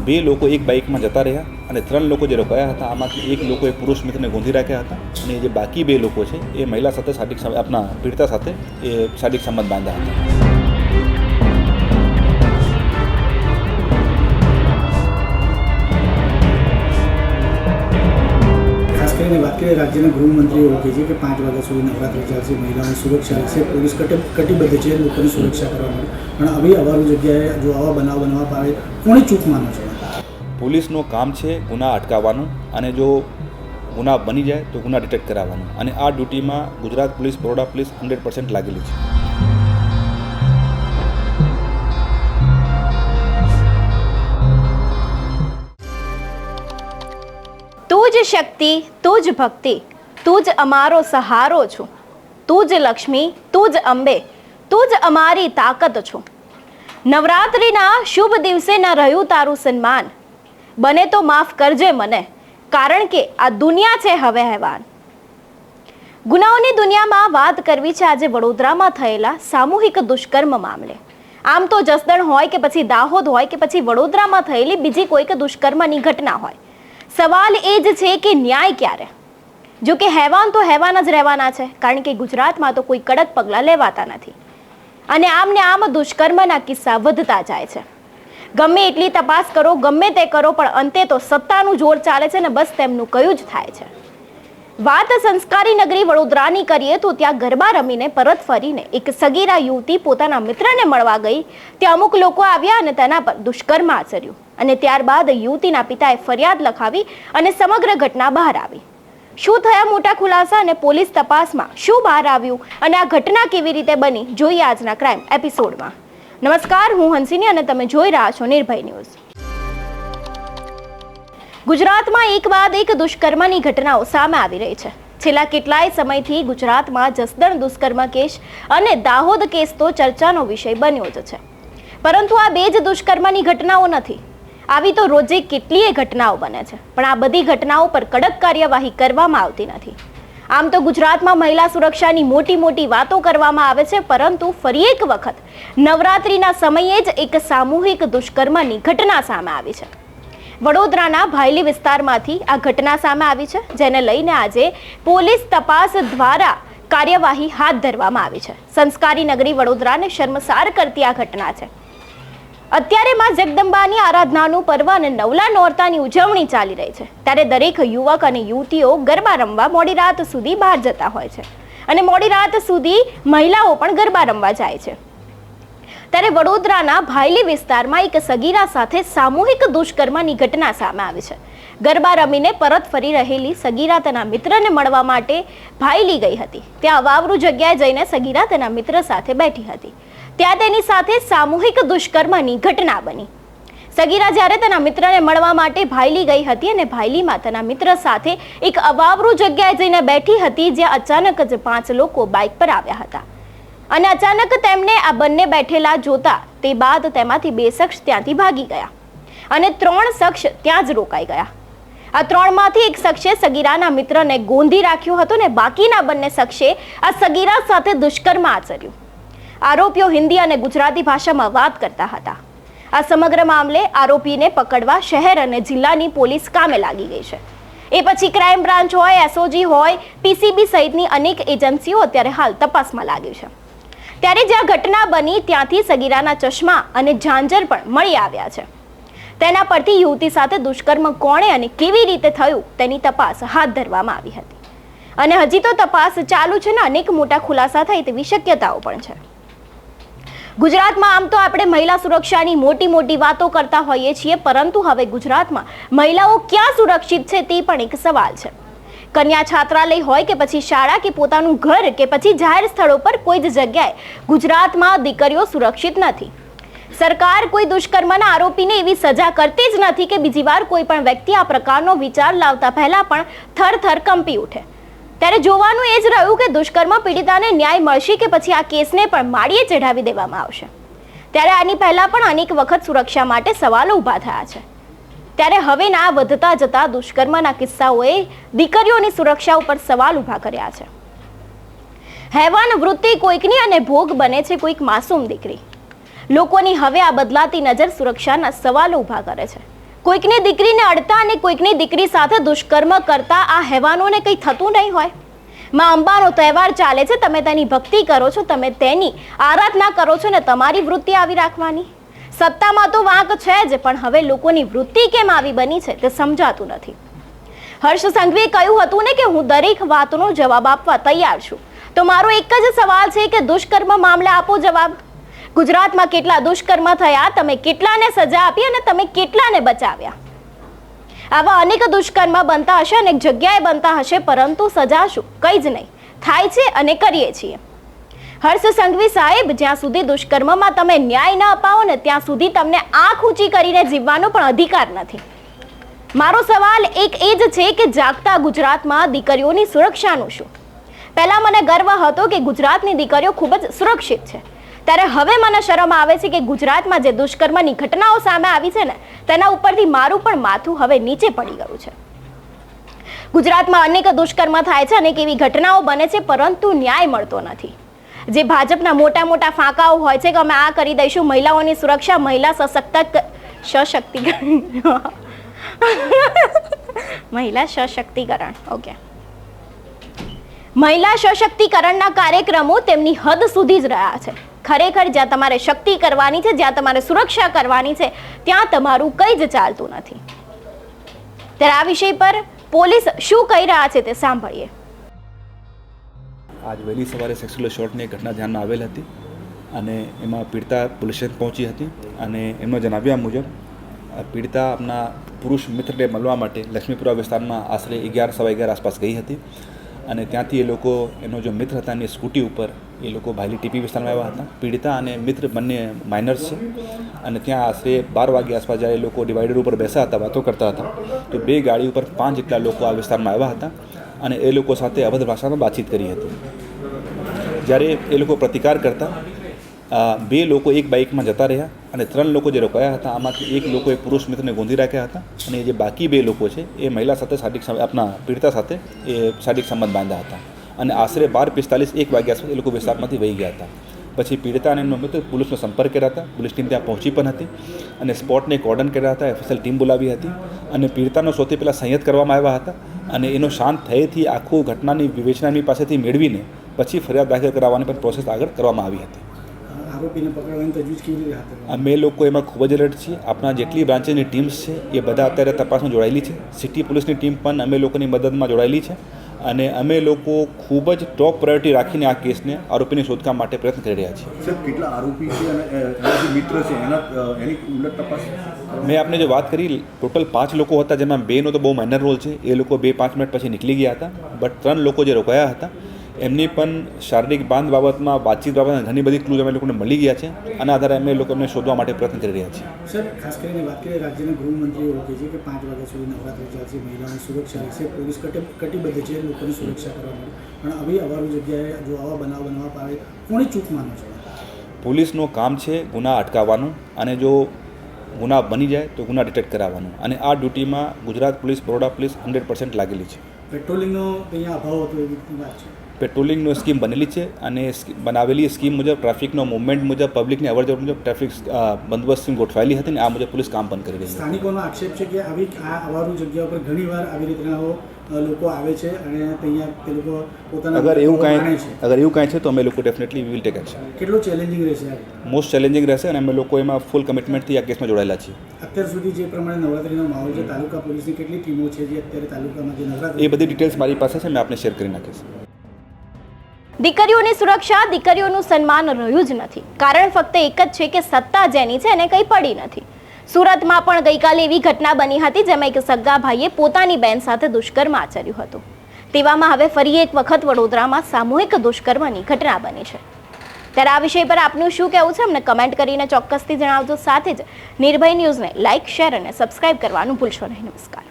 2 લોકો એક બાઇકમાં જતા રહ્યા અને 3 લોકો જે રોકાયા હતા આમાંથી એક લોકોએ પુરુષ મિત્રને ગોંધી રાખ્યા હતા અને જે બાકી 2 લોકો છે એ મહિલા સાથે આપણા પીડિતા સાથે એ શારીરિક સંબંધ બાંધ્યા હતા. વાત કરીએ રાજ્યના ગૃહમંત્રી એવું કહે છે કે 5 વાગ્યા સુધી નવરાત્રિ ચાલશે, મહિલાઓની સુરક્ષા રહેશે, પોલીસ કટિબદ્ધ છે લોકોની સુરક્ષા કરવા માટે, પણ આવી અવારું જગ્યાએ જો આવા બનાવ બનવા પાડે કોની ચૂક માનો છો? પોલીસનું કામ છે ગુના અટકાવવાનું અને જો ગુના બની જાય તો ગુના ડિટેક્ટ કરાવવાનું અને આ ડ્યુટીમાં ગુજરાત પોલીસ, બરોડા પોલીસ 100% લાગેલી છે. તું જ શક્તિ, તું જ ભક્તિ, તું જ અમારો સહારો છું, તું જ લક્ષ્મી, તું જ અંબે, તું જ અમારી તાકાત છું. નવરાત્રિના શુભ દિવસે ન રહ્યું તારું સન્માન, બને તો માફ કરજે મને, કારણ કે આ દુનિયા છે હવે હેવાન. ગુનાઓની દુનિયામાં વાત કરવી છે આજે વડોદરામાં થયેલા સામૂહિક દુષ્કર્મ મામલે. આમ તો જસદણ હોય કે પછી દાહોદ હોય કે પછી વડોદરામાં થયેલી બીજી કોઈક દુષ્કર્મની ઘટના હોય, સવાલ એ જ છે કે ન્યાય ક્યારે? જો કે હેવાન તો હેવાન જ રહેવાના છે, કારણ કે ગુજરાતમાં તો કોઈ કડક પગલાં લેવાતા નથી અને આમને આમ દુષ્કર્મના કિસ્સા વધતા જાય છે. ગમે એટલી તપાસ કરો, ગમે તે કરો, પણ અંતે તો સત્તાનું જોર ચાલે છે ને બસ તેમનું કયું જ થાય છે. વાત સંસ્કારી નગરી વડોદરાની કરીએ તો ત્યાં ગરબા રમીને પરત ફરીને એક સગીરા યુવતી પોતાના મિત્રને મળવા ગઈ. ત્યાં અમુક લોકો આવ્યા અને તેના પર દુષ્કર્મ આચર્યું અને ત્યારબાદ યુવતીના પિતાએ ફરિયાદ લખાવી અને સમગ્ર ઘટના બહાર આવી. શું થયા મોટા ખુલાસા અને પોલીસ તપાસમાં શું બહાર આવ્યું અને આ ઘટના કેવી રીતે બની, જોઈએ આજના ક્રાઇમ એપિસોડમાં. નમસ્કાર, હું હંસિની અને તમે જોઈ રહ્યા છો નિર્ભય ન્યૂઝ. ગુજરાતમાં એક બાદ એક દુષ્કર્મની ઘટનાઓ સામે આવી રહી છે. છેલ્લા કેટલાય સમયથી ગુજરાતમાં જસદણ દુષ્કર્મ કેસ અને દાહોદ કેસ તો ચર્ચાનો વિષય બન્યો જ છે. પરંતુ આ 2 જ દુષ્કર્મની ઘટનાઓ નથી. આવી તો રોજે કેટલીય ઘટનાઓ બને છે, પણ આ બધી ઘટનાઓ પર કડક કાર્યવાહી કરવામાં આવતી નથી. આમ તો ગુજરાતમાં મહિલા સુરક્ષાની મોટી વાતો કરવામાં આવે છે, પરંતુ ફરી એક વખત નવરાત્રિના સમયે જ એક સામૂહિક દુષ્કર્મની ઘટના સામે આવી છે. વડોદરાના ભાયલી વિસ્તારમાંથી આ ઘટના સામે આવી છે, જેને લઈને આજે પોલીસ તપાસ દ્વારા કાર્યવાહી હાથ ધરવામાં આવી છે. સંસ્કારી નગરી વડોદરાને શર્મસાર કરતી આ ઘટના છે. અત્યારે માં જગદંબાની આરાધનાનું પર્વ અને નવલા નોરતાની ઉજવણી ચાલી રહી છે, ત્યારે દરેક યુવક અને યુવતીઓ ગરબા રમવા મોડી રાત સુધી બહાર જતા હોય છે અને મોડી રાત સુધી મહિલાઓ પણ ગરબા રમવા જાય છે. ત્યારે વડોદરાના ભાયલી વિસ્તારમાં એક સગીરા સાથે સામૂહિક દુષ્કર્મની ઘટના સામે આવી છે. ગરબા રમીને પરત ફરી રહેલી સગીરા તેના મિત્રને મળવા માટે ભાયલી ગઈ હતી. ત્યાં અવાવરૂ જગ્યાએ જઈને સગીરા તેના મિત્ર સાથે બેઠી હતી. ત્યાં તેની સાથે સામૂહિક દુષ્કર્મની ઘટના બની. સગીરા જ્યારે તેના મિત્રને મળવા માટે ભાયલી ગઈ હતી અને ભાયલીમાં તેના મિત્ર સાથે એક અવાવરૂ જગ્યાએ જઈને બેઠી હતી, જ્યાં અચાનક જ 5 લોકો બાઇક પર આવ્યા હતા અને અચાનક તેમને આ બંને બેઠેલા જોતા તે બાદ તેમાંથી 2 શખ્સ ત્યાંથી ભાગી ગયા અને 3 શખ્સ ત્યાં જ રોકાઈ ગયા. આ 3માંથી એક શખ્સે સગીરાના મિત્રને ગોંધી રાખ્યો હતો ને બાકીના બંને શખ્સે આ સગીરા સાથે દુષ્કર્મ આચર્યું. આરોપીઓ હિન્દી અને ગુજરાતી ભાષામાં વાત કરતા હતા. આ સમગ્ર મામલે આરોપીને પકડવા શહેર અને જિલ્લાની પોલીસ કામે લાગી ગઈ છે. એ પછી ક્રાઇમ બ્રાન્ચ હોય, એસઓજી હોય, પીસીબી સહિતની અનેક એજન્સીઓ અત્યારે હાલ તપાસમાં લાગી છે. ત્યારે જ્યાં ઘટના બની ત્યાંથી સગીરાના ચશ્મા અને ઝાંઝર પણ મળી આવ્યા છે. તેના પરથી યુવતી સાથે દુષ્કર્મ કોણે અને કેવી રીતે થયું તેની તપાસ હાથ ધરવામાં આવી હતી અને હજી તો તપાસ ચાલુ છે ને અનેક મોટા ખુલાસા થાય તેવી શક્યતાઓ પણ છે. ગુજરાતમાં આમ તો આપણે મહિલા સુરક્ષાની મોટી વાતો કરતા હોઈએ છીએ, પરંતુ હવે ગુજરાતમાં મહિલાઓ ક્યાં સુરક્ષિત છે તે પણ એક સવાલ છે. કન્યા છાત્રાલય હોય કે પછી શાળા કે પોતાનું ઘર કે પછી જાહેર સ્થળો પર કોઈ જ જગ્યાએ ગુજરાતમાં દીકરીઓ સુરક્ષિત નથી. સરકાર કોઈ દુષ્કર્મના આરોપીને એવી સજા કરતી જ નથી કે બીજી વાર કોઈ પણ વ્યક્તિ આ પ્રકારનો વિચાર લાવતા પહેલા પણ થરથર કંપી ઉઠે. ત્યારે જોવાનું એ જ રહ્યું કે દુષ્કર્મ પીડિતાને ન્યાય મળશે કે પછી આ કેસને પણ માળીએ ચઢાવી દેવામાં આવશે. ત્યારે આની પહેલા પણ અનેક વખત સુરક્ષા માટે સવાલો ઊભા થયા છે. ત્યારે હવેના વધતા જતા દુષ્કર્મના કિસ્સાઓએ દીકરીઓની સુરક્ષા ઉપર સવાલ ઊભા કર્યા છે. હેવાન વૃત્તિ કોઈકની અને ભોગ બને છે કોઈક માસૂમ દીકરી. લોકોની હવે આ બદલાતી નજર સુરક્ષાના સવાલો ઊભા કરે છે. કોઈકની દીકરીને અડતા અને કોઈકની દીકરી સાથે દુષ્કર્મ કરતા આ હેવાનોને કંઈ થતું નહીં હોય? માં અંબાનો તહેવાર ચાલે છે, તમે તેની ભક્તિ કરો છો, તમે તેની આરાધના કરો છો ને તમારી વૃત્તિ આવી રાખવાની? સત્તામાં તો વાંક છે જ, પણ હવે લોકોની વૃત્તિ કેમ આવી બની છે તે સમજાતું નથી. હર્ષ સંઘવીએ કહ્યું હતું ને કે હું દરેક વાતનો જવાબ આપવા તૈયાર છું. તો મારો એક જ સવાલ છે કે દુષ્કર્મ મામલે આપો જવાબ. ગુજરાતમાં કેટલા દુષ્કર્મ થયા, તમે કેટલાને સજા આપી અને તમે કેટલાને બચાવ્યા? આવા અનેક દુષ્કર્મ બનતા હશે, અનેક જગ્યાએ બનતા હશે, પરંતુ સજા શું? કંઈ જ નહીં થાય છે અને કરીએ છીએ. હર્ષ સંઘવી સાહેબ, જ્યાં સુધી દુષ્કર્મમાં તમે ન્યાય ન અપાવો ને ત્યાં સુધી તમને આંખ ઊંચી કરીને જીવવાનો પણ અધિકાર નથી. મારો સવાલ એક એ જ છે કે જાગતા ગુજરાતમાં દીકરીઓની સુરક્ષાનું શું? પહેલા મને ગર્વ હતો કે ગુજરાતની દીકરીઓ ખૂબ જ સુરક્ષિત છે, ત્યારે હવે મને શરમ આવે છે કે ગુજરાતમાં જે દુષ્કર્મની ઘટનાઓ સામે આવી છે ને તેના ઉપરથી મારું પણ માથું હવે નીચે પડી ગયું છે. ગુજરાતમાં અનેક દુષ્કર્મ થાય છે, અનેક એવી ઘટનાઓ બને છે, પરંતુ ન્યાય મળતો નથી. જે ભાજપના મોટા મોટા ફાંકાઓ હોય છે કે અમે આ કરી દઈશું, મહિલાઓની સુરક્ષા, મહિલા સશક્તિકરણ, ઓકે, મહિલા સશક્તિકરણના કાર્યક્રમો તેમની હદ સુધી જ રહ્યા છે. ખરેખર જ્યાં તમારે શક્તિ કરવાની છે, જ્યાં તમારે સુરક્ષા કરવાની છે, ત્યાં તમારું કંઈ જ ચાલતું નથી. ત્યારે આ વિષય પર પોલીસ શું કહી રહ્યા છે તે સાંભળીએ. આજ વહેલી સવારે સેક્સ્યુઅલ અસોલ્ટની ઘટના ધ્યાનમાં આવેલ હતી અને એમાં પીડિતા પોલીસ સ્ટેશન પહોંચી હતી અને એમનો જણાવ્યા મુજબ પીડિતા આપના પુરુષ મિત્રને મળવા માટે લક્ષ્મીપુરા વિસ્તારમાં આશરે 11:15 આસપાસ ગઈ હતી અને ત્યાંથી એ લોકો, એનો જો મિત્ર હતા એની સ્કૂટી ઉપર એ લોકો ભાયલી ટીપી વિસ્તારમાં આવ્યા હતા. પીડિતા અને મિત્ર બંને માઇનર્સ છે અને ત્યાં આશરે 12 વાગ્યા આસપાસ જ્યારે એ લોકો ડિવાઈડર ઉપર બેસા હતા, વાતો કરતા હતા, તો 2 ગાડી ઉપર 5 જેટલા લોકો આ વિસ્તારમાં આવ્યા હતા અને એ લોકો સાથે અભદ્ર ભાષામાં વાતચીત કરી હતી. જ્યારે એ લોકો પ્રતિકાર કરતા 2 લોકો એક બાઇકમાં જતા રહ્યા અને 3 લોકો જે રોકાયા હતા, આમાંથી એક લોકોએ પુરુષ મિત્રને ગોંધી રાખ્યા હતા અને જે બાકી 2 લોકો છે એ મહિલા સાથે આપના પીડિતા સાથે એ શારીરિક સંબંધ બાંધ્યા હતા અને આશરે 12:45 1 વાગ્યા સુધી એ લોકો વિસ્તારમાંથી વહી ગયા હતા. પછી પીડિતા અને એમનો મિત્ર પોલીસનો સંપર્ક કર્યા હતા. પોલીસ ટીમ ત્યાં પહોંચી પણ હતી અને સ્પોટને કોર્ડન કર્યા હતા, એફએસએલ ટીમ બોલાવી હતી અને પીડિતાનો સૌથી પહેલાં સંયત કરવામાં આવ્યા હતા અને એનો શાંત થયેથી આખું ઘટનાની વિવેચના એમની પાસેથી મેળવીને પછી ફરિયાદ દાખલ કરાવવાની પણ પ્રોસેસ આગળ કરવામાં આવી હતી. આરોપીને પકડવાની તજવીજ કેવી રીતે હાથ ધરવામાં? અમે લોકો એમાં ખૂબ જ એલર્ટ છીએ. આપણા જેટલી બ્રાન્ચેસની ટીમ્સ છે એ બધા અત્યારે તપાસમાં જોડાયેલી છે. સિટી પોલીસની ટીમ પણ અમે લોકોની મદદમાં જોડાયેલી છે અને અમે લોકો ખૂબ જ ટોપ પ્રાયોરિટી રાખીને આ કેસને આરોપીની શોધખોળ માટે પ્રયત્ન કરી રહ્યા છીએ. સર, કેટલા આરોપી છે અને એના જે મિત્ર છે એની ઉલટ તપાસ? મેં આપને જો વાત કરી, ટોટલ 5 લોકો હતા, જેમાં 2નો તો બહુ માઇનર રોલ છે. એ લોકો 2-5 મિનિટ પછી નીકળી ગયા હતા, બટ 3 લોકો જે રોકાયા હતા એમની પણ શારીરિક બાંધ બાબતમાં, વાતચીત બાબતમાં ઘણી બધી ક્લૂઝ અમે લોકોને મળી ગયા છે અને આધારે અમે લોકો એમને શોધવા માટે પ્રયત્ન કરી રહ્યા છીએ. સર, ખાસ કરીને વાત કરીએ, રાજ્યના ગૃહમંત્રી એવું કહે છે કે 5 વાગ્યા સુધી નવરાત્રિ ચાલશે, મહિલાઓની સુરક્ષા રહેશે, પોલીસ કટિબદ્ધ છે લોકોની સુરક્ષા કરવા માટે, પણ આવી અવારું જગ્યાએ જો આવા બનાવ આવે, કોની ચૂક માનો છો? પોલીસનું કામ છે ગુના અટકાવવાનું અને જો ગુના બની જાય તો ગુના ડિટેક્ટ કરાવવાનું અને આ ડ્યુટીમાં ગુજરાત પોલીસ, બરોડા પોલીસ 100% લાગેલી છે. પેટ્રોલિંગનો અહીંયા અભાવ હતો એવી વાત છે. પેટ્રોલિંગનો સ્કીમ બનેલી છે અને બનાવેલી સ્કીમ મુજબ, ટ્રાફિકનો મૂવમેન્ટ મુજબ, પબ્લિકની અવરજવર મુજબ ટ્રાફિક બંદોબસ્ત સ્કીમ ગોઠવાયેલી હતી અને આ મુજબ પોલીસ કામ પણ કરી રહી છે. સ્થાનિકોનો આક્ષેપ છે કે આ અવારું જગ્યા પર ઘણીવાર આવી રીતના લોકો આવે છે અને અહીંયા તે લોકો પોતાના અગર એવું કાંઈ છે તો અમે લોકો definitely we will take action. કેટલું ચેલેન્જિંગ રહેશે? મોસ્ટ ચેલેન્જિંગ રહેશે અને અમે લોકો એમાં ફૂલ કમિટમેન્ટથી આ કેસમાં જોડાયેલા છીએ. અત્યાર સુધી જે પ્રમાણે નવરાત્રિનો માહોલ છે, તાલુકા પોલીસની કેટલી ટીમો છે જે અત્યારે તાલુકામાં જે નવરાત્રિ, એ બધી ડિટેલ્સ મારી પાસે છે, મેં આપને શેર કરી નાખીશ. દીકરીઓની સુરક્ષા, દીકરીઓનું સન્માન રહ્યું જ નથી. કારણ ફક્ત એક જ છે કે સત્તા જેની છે એને કંઈ પડી નથી. સુરતમાં પણ ગઈકાલે એવી ઘટના બની હતી જેમાં એક સગા ભાઈએ પોતાની બહેન સાથે દુષ્કર્મ આચર્યું હતું. તેવામાં હવે ફરી એક વખત વડોદરામાં સામૂહિક દુષ્કર્મની ઘટના બની છે. ત્યારે આ વિષય પર આપનું શું કહેવું છે અમને કમેન્ટ કરીને ચોક્કસથી જણાવજો. સાથે જ નિર્ભય ન્યૂઝને લાઇક, શેર અને સબસ્ક્રાઇબ કરવાનું ભૂલશો નહીં. નમસ્કાર.